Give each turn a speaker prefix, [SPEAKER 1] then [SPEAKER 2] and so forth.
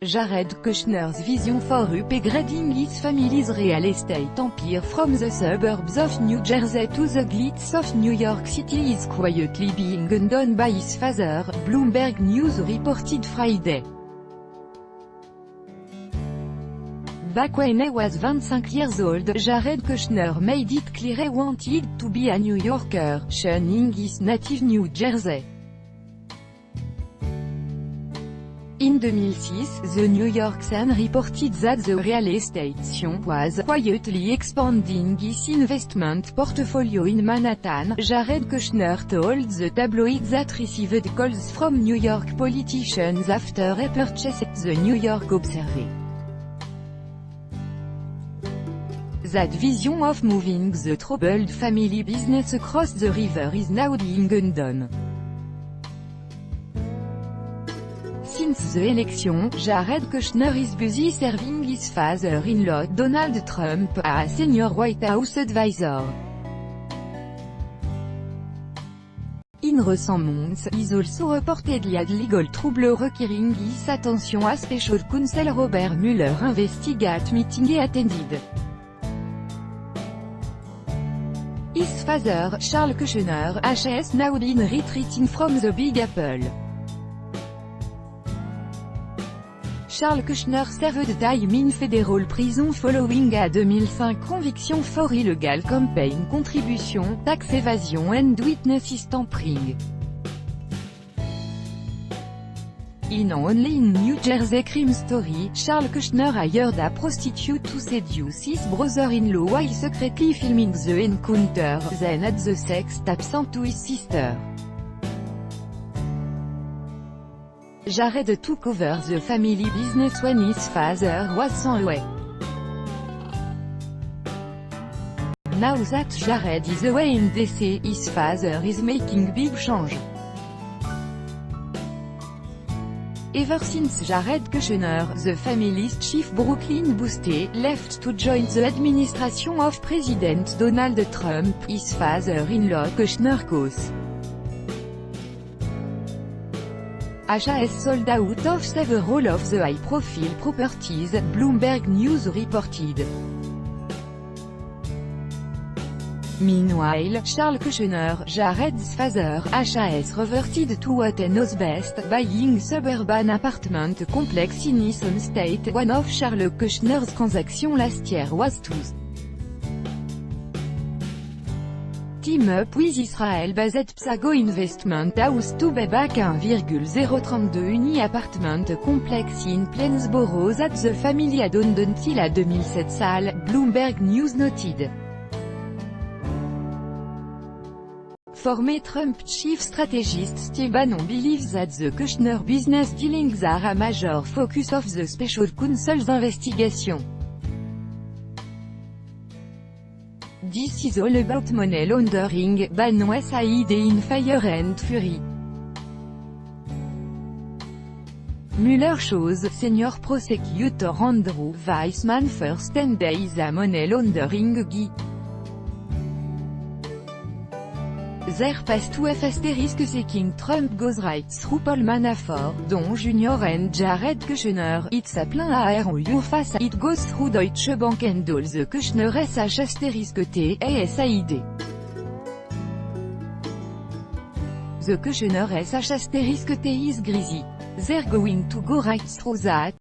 [SPEAKER 1] Jared Kushner's vision for upgrading his family's real estate empire from the suburbs of New Jersey to the glitz of New York City is quietly being undone by his father, Bloomberg News reported Friday. Back when he was 25 years old, Jared Kushner made it clear he wanted to be a New Yorker, shunning his native New Jersey. In 2006, the New York Sun reported that the real estate giant was quietly expanding his investment portfolio in Manhattan. Jared Kushner told the tabloid that received calls from New York politicians after he purchased the New York Observer. That vision of moving the troubled family business across the river is now being undone. Since the election, Jared Kushner is busy serving his father-in-law, Donald Trump, as a senior White House advisor. In recent months, he's also reportedly had legal trouble requiring his attention as special counsel Robert Mueller investigate meeting he attended. His father, Charles Kushner, has now been retreating from the Big Apple. Charles Kushner served time in federal prison following a 2005 conviction for illegal campaign contribution, tax evasion and witness tampering. In only in New Jersey crime story, Charles Kushner hired a prostitute to seduce his brother-in-law while secretly filming the encounter, then had the sex tape sent to his sister. Jared took over the family business when his father was sent away. Now that Jared is away in DC, his father is making big change. Ever since Jared Kushner, the family's chief Brooklyn Boosté, left to join the administration of President Donald Trump, his father-in-law Kushner Cos. has sold out of several of the high-profile properties, Bloomberg News reported. Meanwhile, Charles Kushner, Jared's father, has reverted to what he knows best, buying suburban apartment complex in his home state. One of Charles Kushner's transactions last year was to team up with Israel-based Psago Investment House to buy back 1,032 uni apartment complex in Plainsboro that the family had owned until 2007, Bloomberg News noted. Former Trump chief strategist Steve Bannon believes that the Kushner business dealings are a major focus of the special counsel's investigation. This is all about money laundering, Bannon said in Fire and Fury. Mueller shows senior prosecutor Andrew Weissman first and is a money laundering guy. Their past to *seeking Trump goes right through Paul Manafort, Don Jr. and Jared Kushner. It's a plein air on your face. It goes through Deutsche Bank and all the Kushner *T et SAID. The Kushner *T is greasy. They're going to go right through that.